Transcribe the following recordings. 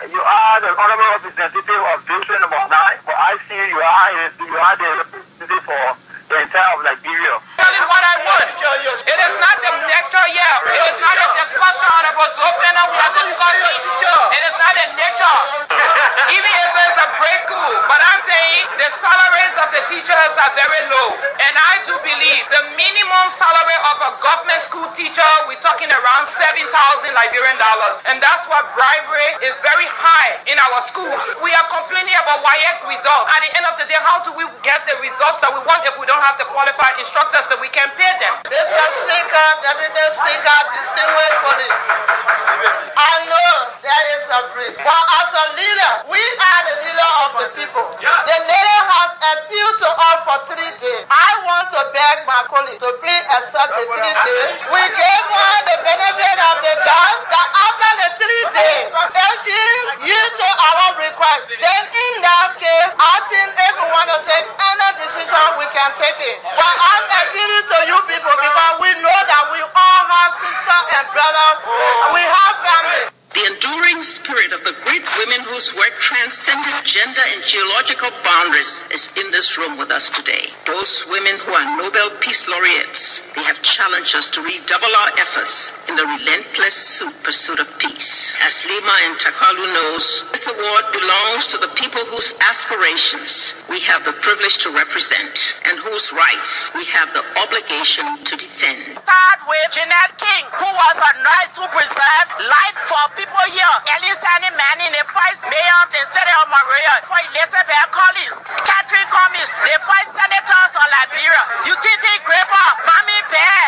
you are the honorable representative of District number 9, but I see you are the representative for the entire of Liberia. That is what I want. It is not the nature here. It is not a discussion about something that we are discussing. It is not a nature. Even if it's a grade school, but I'm saying the salaries of the teachers are very low. And I do believe the minimum salary of a government school teacher, we're talking around $7,000 Liberian dollars. And that's why bribery is very high in our schools. We are complaining about WAEC results. At the end of the day, how do we get the results that we want if we don't have the qualified instructors so we can pay them? Mr. Speaker, Deputy Speaker, distinguished police. I know there is a breeze, but as a leader, we are the leader of the people. The lady has appealed to us for 3 days. I want to beg my colleagues to please accept the 3 days. We gave her the benefit of the doubt that after the 3 days, if she yield to our request, then in that case, I think if we want to take any decision, we can take it. But I'm appealing to you people because we know that we all have sisters and brothers. We have family. The enduring spirit of the great women whose work transcended gender and geological boundaries is in this room with us today. Those women who are Nobel Peace Laureates, they have challenged us to redouble our efforts in the relentless pursuit of peace. As Lima and Takalu knows, this award belongs to the people whose aspirations we have the privilege to represent and whose rights we have the obligation to defend. Start with Jeanette King, who was a nurse to preserve life for people here. Elisani Manning, the first mayor of the city of Monrovia, for Elizabeth Collins, Catherine Cummings, the first senators of Liberia, Utility Graper, Mami Bear,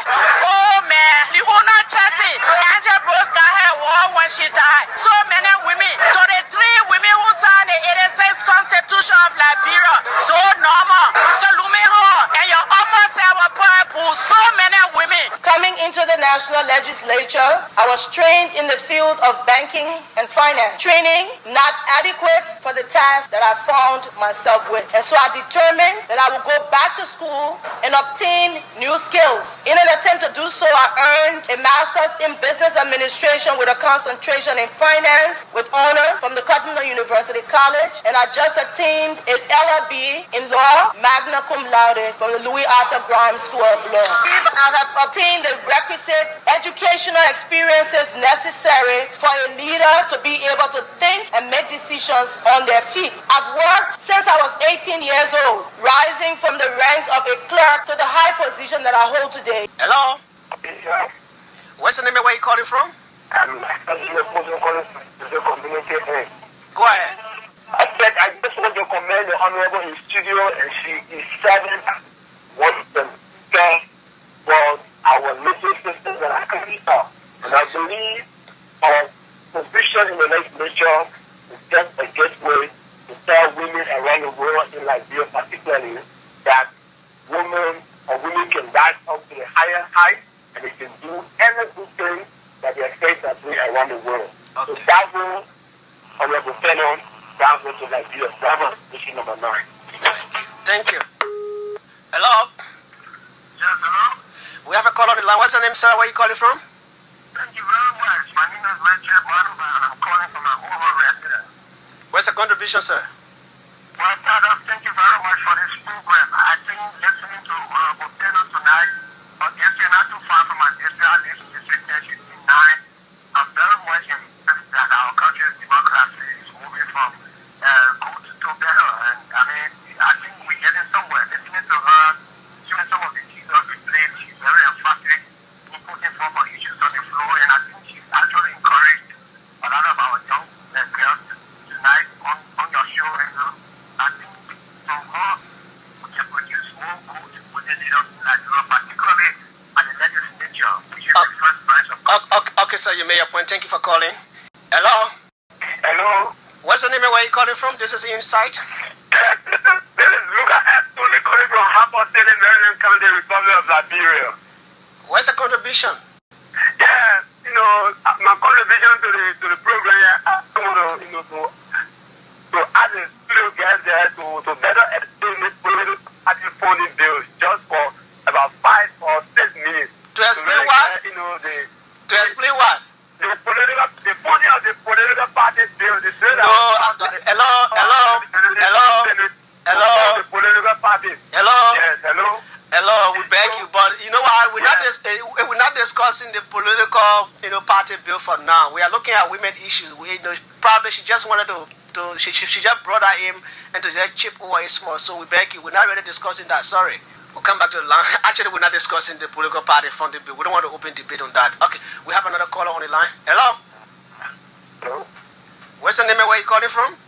oh man, Leona Chelsea, Angel Brooks got her war when she died. So many women, to the 3 women who signed the 86th Constitution of Liberia, so normal, Salome Hall, and your almost our purple, so many women. Coming into the national legislature, I was trained in the field of banking and finance. Training not adequate for the task that I found myself with. And so I determined that I would go back to school and obtain new skills. In an attempt to do so, I earned a master's in business administration with a concentration in finance with honors from the Cotton University College. And I just attained an LLB in law, magna cum laude from the Louis Arthur Grimes School of Law. I have obtained the requisite educational experiences necessary for a leader to be able to think and make decisions on their feet. I've worked since I was 18 years old, rising from the ranks of a clerk to the high position that I hold today. Hello? Yeah. What's the name of where you calling from? I'm calling from the community head. Go ahead. I said I just want to commend the honorable in studio, and she is serving what the best for our little sisters that are coming up. And I believe our position in the legislature is just a gateway to tell women around the world, in Liberia particularly, that women can rise up to the higher height and they can do any good thing that they expect that way around the world. Okay. So bravo, honorable Fellow, bravo to Liberia, bravo, position number 9. Thank you. Hello? Yes, hello? We have a call on the line. What's the name, sir? Where are you calling from? Thank you very much. My name is Richard Manuba, and I'm calling from an over resident. What's the contribution, sir? Well, Father, thank you very much for this program. I think listening to Boteno tonight, yesterday not too far from my district, I live in District 1069. I'm very much impressed that our country's democracy is moving from good to better. And I mean, I think we're getting somewhere. Listening to her, doing some of the keys of the plate, she's very emphatic in putting forward issues on the floor. And I think she's actually encouraged a lot of our young girls tonight on your show. And I think from her, we can produce more good within the Nigeria, particularly at the legislature, which is the first branch of government. Okay, sir, you made your point. Thank you for calling. Hello? Hello? What's the name and where are you calling from? This is Insight. This is Lucas Anthony calling from Harper State, Maryland County, Republic of Liberia. What's the contribution? Yeah, my contribution to the program, to add a little guys there to better explain this political phony bills just for about 5 or 6 minutes. To explain what? To explain what? The phony of the political party bill, the discussing the political, party bill for now. We are looking at women issues. Probably she just wanted she just brought her in and to just chip away small. So we beg you, we're not really discussing that. Sorry. We'll come back to the line. Actually, we're not discussing the political party funding bill. We don't want to open debate on that. Okay, we have another caller on the line. Hello? Hello? What's the name and where you calling from?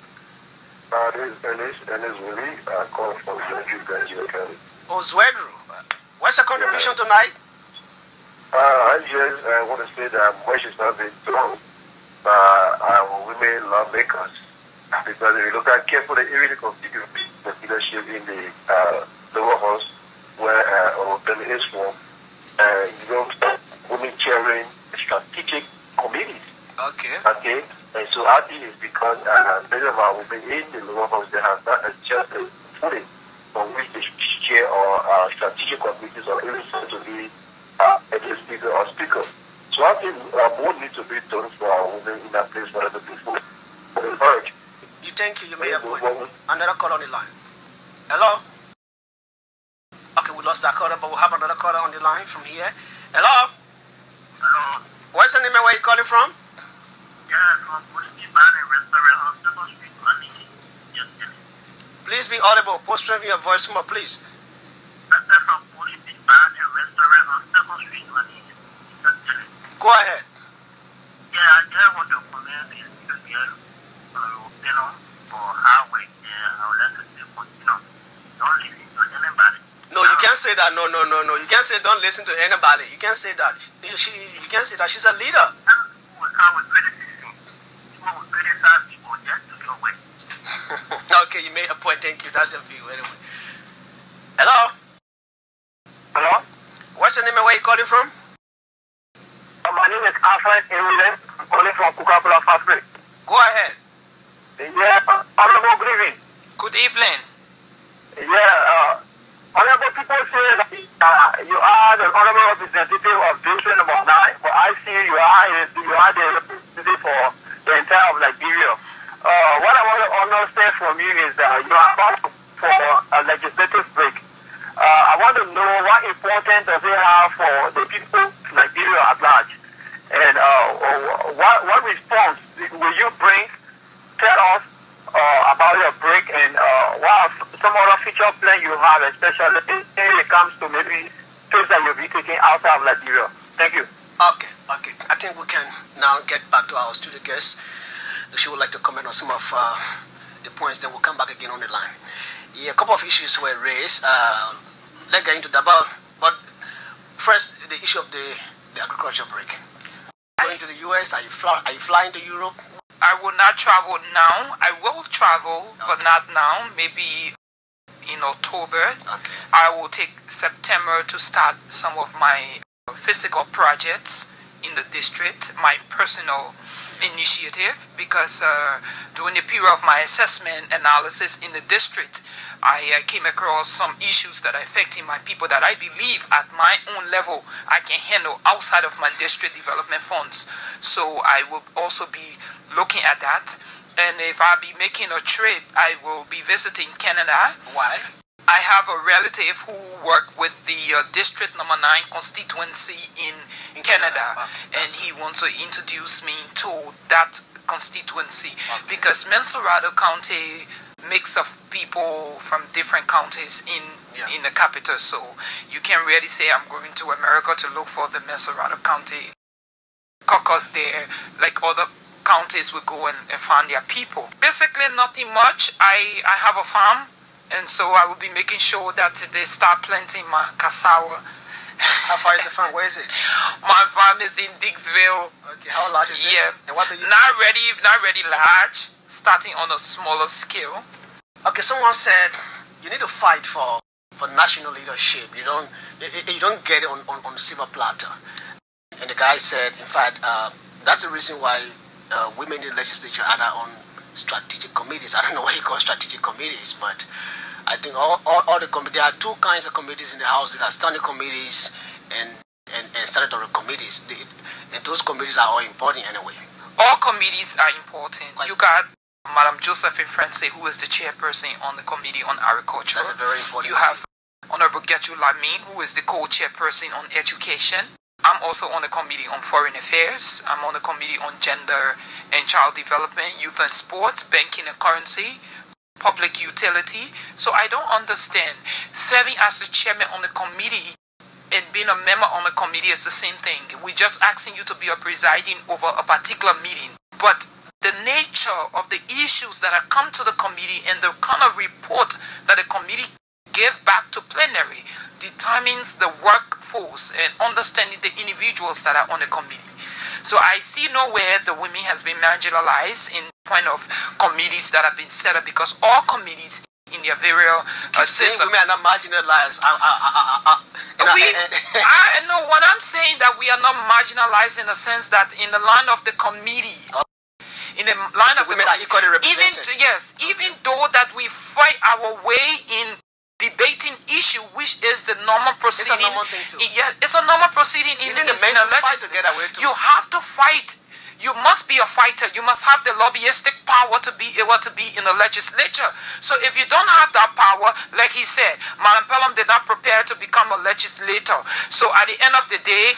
This is Ernest Willie. I call from Zwedru, Nigeria County. Oh, Zwedru. What's the contribution tonight? I just want to say that much is not being done by our women lawmakers. Because if you look at carefully, even the leadership in the lower house, where our family is from, you don't start women chairing strategic committees. Okay. And so I think it's because many of our women in the lower house, they have not adjusted fully on which they chair or strategic committees or even to be a speaker or speaker. So I think more needs to be done for our women in that place rather than before. Thank you. You may have another call on the line. Hello? Okay, we lost that caller, but we'll have another caller on the line from here. Hello? Hello? What's the name and where you calling from? From restaurant on 2nd Street, Manning. Please be audible. Post your voice more, please. I said from restaurant on 2nd Street, Manning. Go ahead. Yeah, I just want to comment this because for highway, I would like to say, don't listen to anybody. No, you can't say that. No. You can't say don't listen to anybody. You can't say that. You can't say that. She's a leader. We come with criticism. People will criticize people just to your way. Okay, you made a point. Thank you. That's your view anyway. Hello? Hello? What's your name and where you calling from? My name is Alfred Ewelen. I'm calling from Coca-Cola Factory. Go ahead. Yeah, honorable good evening. Good evening. Yeah, honorable people say that you are the honorable representative of district number 9, but I see you are the representative for the entire of Liberia. What I want to understand from you is that you are about for a legislative break. I want to know what importance does it have for the people of Liberia at large, and what response will you bring? Tell us about your break and what are some other future plans you have, especially when it comes to maybe things that you'll be taking outside of Liberia. Thank you. Okay. I think we can now get back to our studio guest. She would like to comment on some of the points, then we'll come back again on the line. Yeah, a couple of issues were raised. Let's get into that. But first, the issue of the agriculture break. Going to the US, are you flying to Europe? I will not travel now. I will travel, but not now. Maybe in October. Okay. I will take September to start some of my physical projects in the district, my personal initiative, because during the period of my assessment analysis in the district, I came across some issues that are affecting my people that I believe at my own level I can handle outside of my district development funds. So I will also be looking at that. And if I be making a trip, I will be visiting Canada. Why? I have a relative who worked with the District Number 9 constituency in Canada, and he wants to introduce me to that constituency because Menserado County mix of people from different counties in the capital. So you can really say I'm going to America to look for the Menserado County caucus there, like other counties will go and find their people. Basically nothing much. I have a farm, and so I will be making sure that they start planting my cassava. How far is the farm? Where is it? My farm is in Dixville. Okay, how large is it? Yeah. And what do you not ready large, starting on a smaller scale. Okay, someone said you need to fight for national leadership. You don't get it on silver platter. And the guy said, in fact, that's the reason why women in the legislature are not on strategic committees. I don't know what you call strategic committees, but I think all the committees, there are two kinds of committees in the House. There are standing committees and statutory committees. And those committees are all important anyway. All committees are important. You got Madam Josephine Francis, who is the chairperson on the Committee on Agriculture. That's a very important. You have Honorable Getru Lamin, who is the co-chairperson on Education. I'm also on the Committee on Foreign Affairs. I'm on the Committee on Gender and Child Development, Youth and Sports, Banking and Currency, Public Utility. So I don't understand. Serving as the chairman on the committee and being a member on the committee is the same thing. We're just asking you to be a presiding over a particular meeting. But the nature of the issues that have come to the committee and the kind of report that the committee gave back to plenary determines the workforce and understanding the individuals that are on the committee. So I see nowhere the women has been marginalized in point of committees that have been set up, because all committees in their various saying women are not marginalized. I know what I'm saying, that we are not marginalized in the sense that in the line of the committee. In the line of women are equally represented. Even though that we fight our way in debating issue, which is the normal proceeding. It's a normal thing too. Yeah, it's a normal proceeding in the legislature. You have to fight. You must be a fighter. You must have the lobbyistic power to be able to be in the legislature. So if you don't have that power, like he said, Madam Pelham did not prepare to become a legislator. So at the end of the day,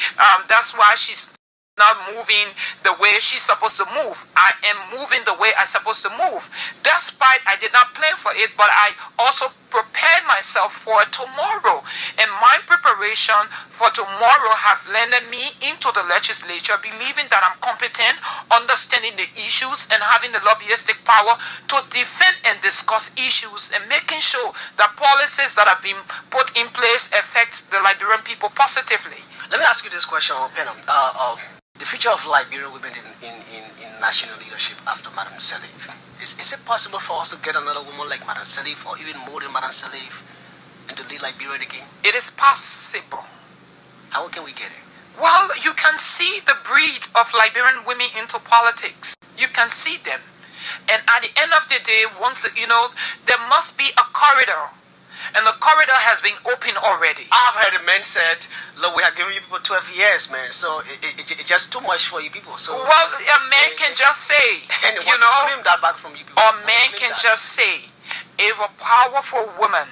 that's why she's not moving the way she's supposed to move. I am moving the way I'm supposed to move. Despite I did not plan for it, but I also prepared myself for tomorrow. And my preparation for tomorrow have landed me into the legislature, believing that I'm competent, understanding the issues, and having the lobbyistic power to defend and discuss issues, and making sure that policies that have been put in place affect the Liberian people positively. Let me ask you this question, Pelham. The future of Liberian women in national leadership after Madam Salif. Is it possible for us to get another woman like Madam Salif, or even more than Madam Salif, and to lead Liberia again? It is possible. How can we get it? Well, you can see the breed of Liberian women into politics. You can see them. And at the end of the day, once there must be a corridor. And the corridor has been opened already. I've heard the men said, look, we are giving you people 12 years, man. So it's just too much for you people. So well, a man can just say, and claim that back from you people. A man can just say, if a powerful woman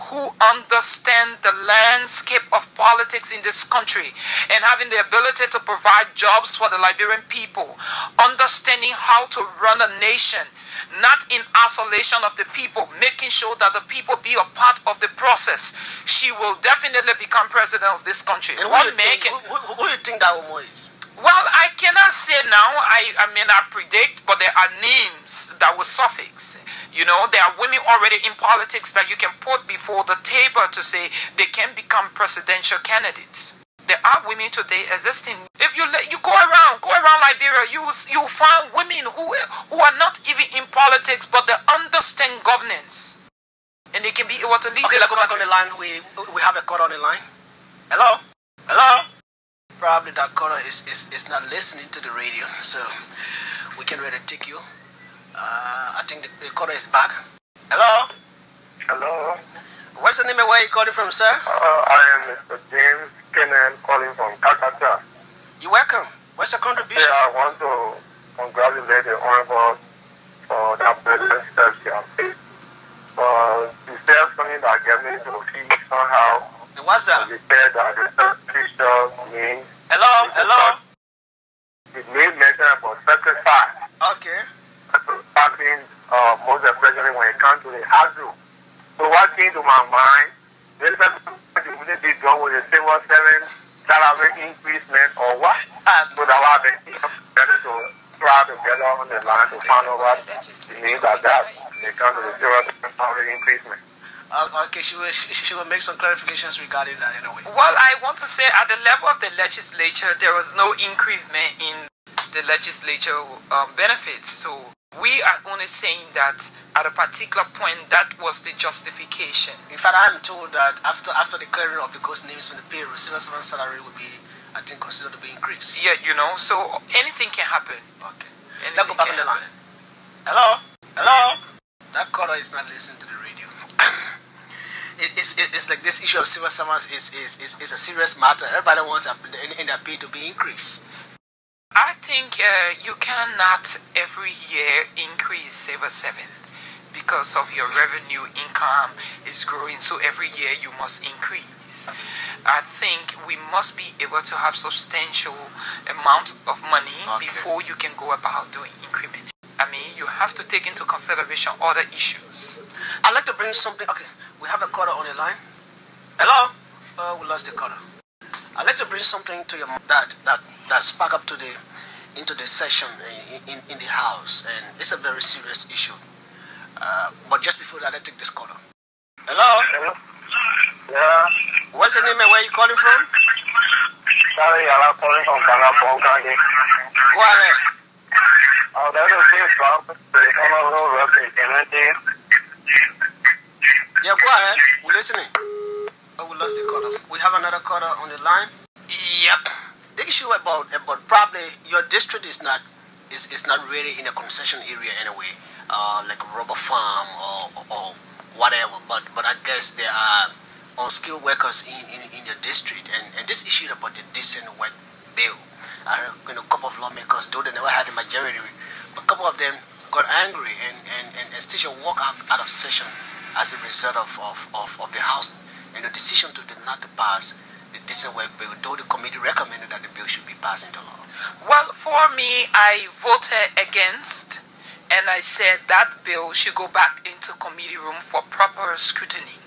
who understand the landscape of politics in this country and having the ability to provide jobs for the Liberian people, understanding how to run a nation, not in isolation of the people, making sure that the people be a part of the process, she will definitely become president of this country. And who do you think that woman is? Well, I cannot say now. I mean, I predict, but there are names that will suffix. There are women already in politics that you can put before the table to say they can become presidential candidates. There are women today existing. If you go around Liberia, you find women who are not even in politics, but they understand governance, and they can be able to lead this country. Let's go back on the line. We have a caller on the line. Hello. Probably that caller is not listening to the radio, so we can really take you. I think the caller is back. Hello. What's the name and where you calling from, sir? I am Mr. James Kenan, calling from Calcutta. You're welcome. What's your contribution? I want to congratulate the honorable for that president steps you have taken. But he said something that gave me to feel somehow. And what's that? He said that the picture means. Hello. It made mention about sacrifice. Okay. Sacrificing, most especially when it comes to the Hazu. So what came to my mind, this person would be done with a civil service salary increasement or what? So that I think better to try to get on the line to find out what it means that they come to the civil service salary increasement. Okay, she will make some clarifications regarding that anyway. Well, I want to say at the level of the legislature, there was no increment in the legislature benefits. So we are only saying that at a particular point, that was the justification. In fact, I'm told that after the clearing of the ghost names on the payroll, civil servant salary will be, I think, considered to be increased. Yeah, so anything can happen. Okay. Let's go back on the line. Hello. That caller is not listening to the radio. It's like this issue of civil servants is a serious matter. Everybody wants in their pay to be increased. I think you cannot every year increase civil servant because of your revenue income is growing. So every year you must increase. I think we must be able to have substantial amount of money before you can go about doing increment. I mean, you have to take into consideration other issues. I'd like to bring something. Okay, we have a caller on the line. Hello? We lost the caller. I'd like to bring something to your that spark up into the session in the house, and it's a very serious issue. But just before that, I take this caller. Hello? Yeah. What's your name and where are you calling from? Sorry, I'm calling from Pelham-Youngblood. Go ahead. Oh, there's a few problems. Yeah, go ahead. We're listening. Oh, we lost the caller. We have another caller on the line. Yep. The issue about probably your district is not really in a concession area anyway, like a rubber farm or whatever. But I guess there are unskilled workers in your district, and this issue about the decent work bill. I heard a couple of lawmakers, though they never had a majority, but a couple of them got angry and still walk out of session as a result of the House and the decision not to pass the decent work bill, though the committee recommended that the bill should be passed into law. Well, for me, I voted against, and I said that bill should go back into committee room for proper scrutiny.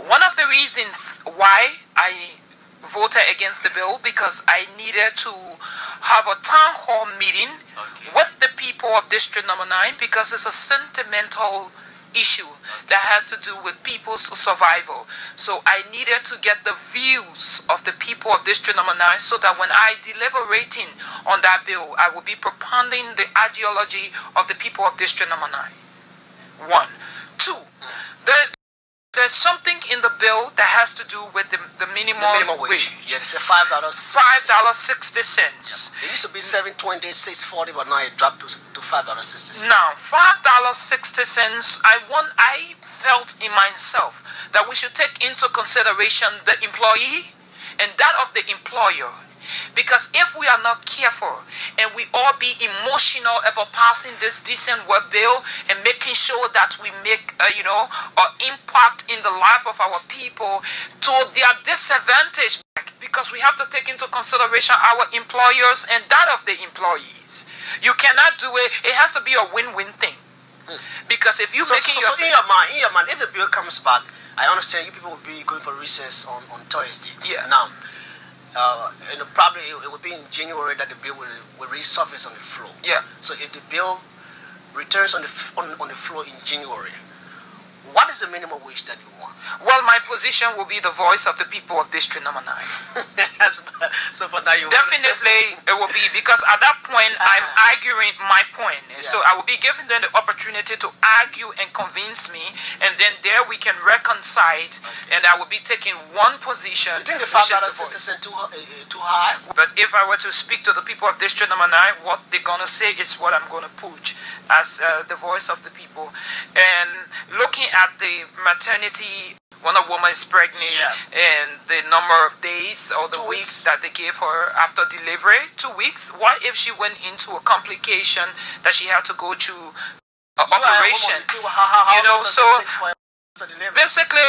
One of the reasons why I voted against the bill, because I needed to have a town hall meeting with the people of District Number 9, because it's a sentimental issue that has to do with people's survival. So I needed to get the views of the people of District Number 9, so that when I deliberating on that bill, I will be propounding the ideology of the people of District Number 9. 1. 2. There's something in the bill that has to do with the minimum wage. Yeah, they say $5.60. $5.60. It used to be $7.20, $6.40, but now it dropped to $5.60. Now, $5.60. I felt in myself that we should take into consideration the employee and that of the employer. Because if we are not careful and we all be emotional about passing this decent work bill and making sure that we make an impact in the life of our people to their disadvantage, because we have to take into consideration our employers and that of the employees. You cannot do it. It has to be a win-win thing. Because if you so in your mind, if the bill comes back, I understand you people will be going for recess on Thursday. Yeah. Now, probably it will be in January that the bill will resurface on the floor. Yeah. So if the bill returns on the floor in January, what is the minimum wage that you want? Well, my position will be the voice of the people of District Number 9. So for now definitely it will be, because at that point I'm arguing my point. Yeah. So I will be giving them the opportunity to argue and convince me, and then there we can reconcile. And I will be taking one position. You think the $5.60 too high? But if I were to speak to the people of District Number 9, what they're gonna say is what I'm gonna push as the voice of the people. And looking at the maternity, when a woman is pregnant, and the number of days or the weeks that they gave her after delivery, 2 weeks. What if she went into a complication that she had to go through an operation? So basically,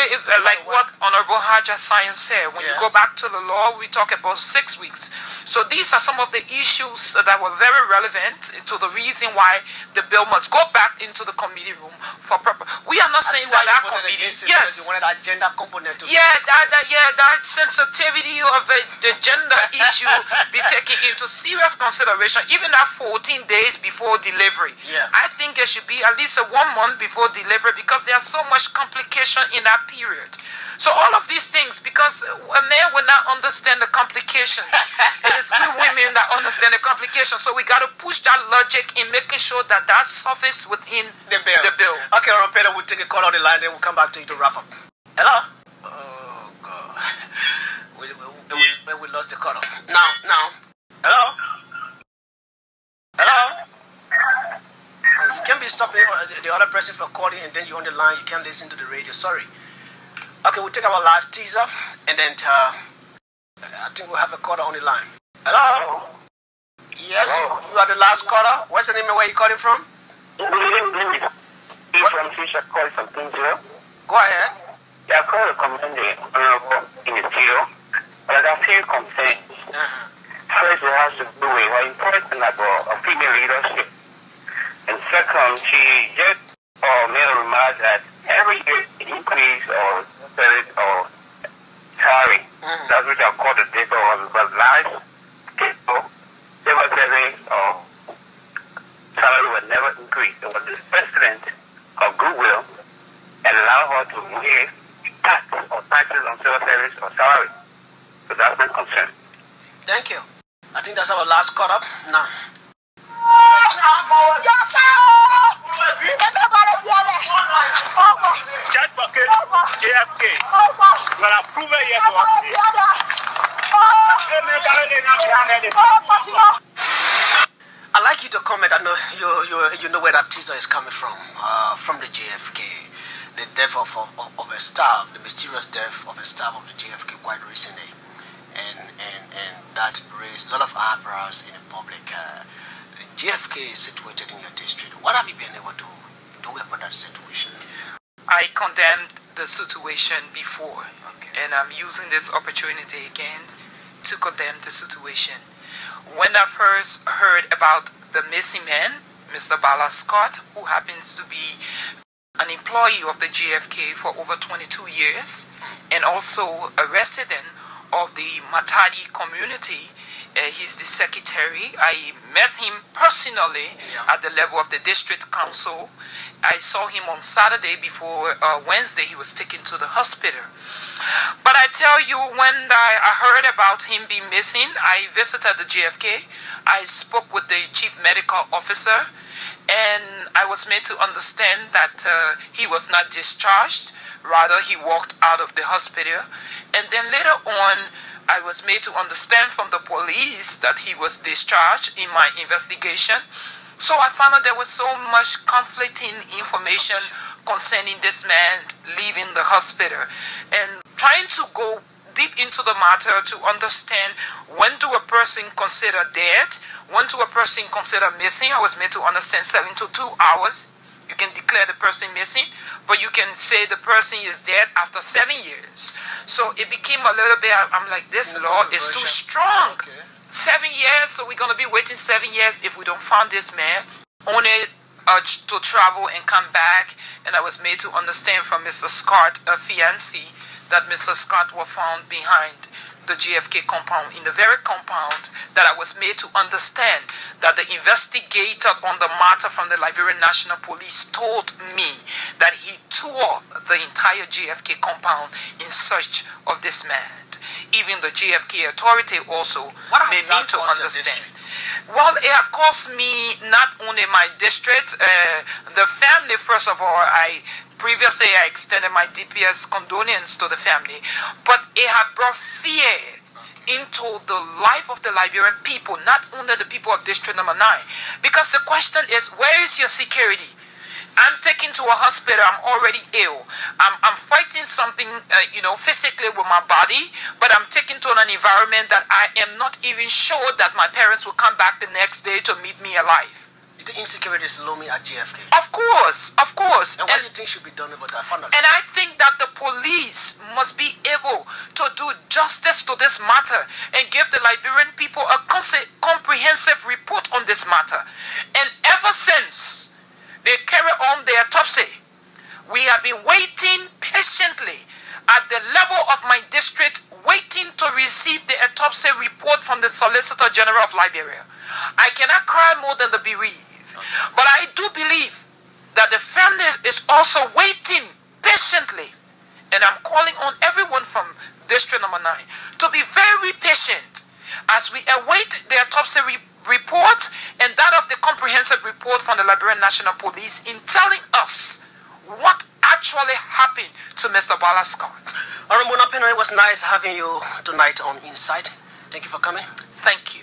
like what Honorable Haja Science said, when you go back to the law, we talk about 6 weeks. So these are some of the issues that were very relevant to the reason why the bill must go back into the committee room for proper. We are not saying that that committee. Yes. You wanted that gender component to that sensitivity of the gender issue be taken into serious consideration, even at 14 days before delivery. Yeah. I think there should be at least 1 month before delivery, because there's so much complication in that period. So all of these things, because a man will not understand the complications. It is we women that understand the complications. So we got to push that logic in making sure that that suffix within the bill. Okay, Ropeda, we'll take a call on the line, then we'll come back to you to wrap up. Hello? Oh, God. We lost the call. Now. Hello? Hello? You can't be stopping the other person from calling, and then you're on the line. You can't listen to the radio. Sorry. Okay, we'll take our last teaser, and then I think we'll have a caller on the line. Hello? Yes, you are the last caller. What's the name and where you calling from? From Fisher, call from Kingsville. Go ahead. They are going to commend the Honorable in the field, but there are a few concerns. First, it has to do with how important about female leadership. And second, she just made a remark that every year increase or salary, that's what I call the data of life. They were saying salary would never increase. It was the president of goodwill and allow her to waive tax or taxes on civil service or salary. So that's my concern. Thank you. I think that's our last cut up now. JFK. I'd like you to comment. I know you know where that teaser is coming from the JFK. The death of a staff, the mysterious death of a staff of the JFK quite recently. And that raised a lot of eyebrows in the public. JFK is situated in your district. What have you been able to do about that situation? I condemned the situation before, and I'm using this opportunity again to condemn the situation. When I first heard about the missing man, Mr. Bala Scott, who happens to be an employee of the JFK for over 22 years, and also a resident of the Matadi community. He's the secretary. I met him personally at the level of the district council. I saw him on Saturday before Wednesday. He was taken to the hospital. But I tell you, when I heard about him being missing, I visited the JFK. I spoke with the chief medical officer, and I was made to understand that he was not discharged. Rather, he walked out of the hospital. And then later on, I was made to understand from the police that he was discharged in my investigation. So I found out there was so much conflicting information concerning this man leaving the hospital. And trying to go deep into the matter to understand when do a person consider dead, when do a person consider missing. I was made to understand 72 hours. You can declare the person missing, but you can say the person is dead after 7 years. So it became a little bit, I'm like, this law is too strong. 7 years, so we're going to be waiting 7 years if we don't find this man. Only to travel and come back. And I was made to understand from Mr. Scott, a fiancé, that Mr. Scott was found behind the JFK compound, in the very compound that I was made to understand that the investigator on the matter from the Liberian National Police told me that he toured the entire JFK compound in search of this man. Even the JFK authority also made me to understand. Well, it have cost me not only my district, the family. First of all, previously I extended my DPS condolence to the family, but it have brought fear into the life of the Liberian people, not only the people of District Number 9. Because the question is, where is your security? I'm taken to a hospital, I'm already ill. I'm fighting something, physically with my body, but I'm taken to an environment that I am not even sure that my parents will come back the next day to meet me alive. You think insecurity is looming at JFK? Of course, of course. And what do you think should be done about that? And I think that the police must be able to do justice to this matter and give the Liberian people a comprehensive report on this matter. And ever since they carry on the autopsy, we have been waiting patiently at the level of my district, waiting to receive the autopsy report from the Solicitor General of Liberia. I cannot cry more than the bereaved. But I do believe that the family is also waiting patiently. And I'm calling on everyone from District Number 9 to be very patient as we await the autopsy report and that of the comprehensive report from the Liberian National Police in telling us what actually happened to Mr. Bala Scott. All right, Munah, it was nice having you tonight on Insight. Thank you for coming. Thank you.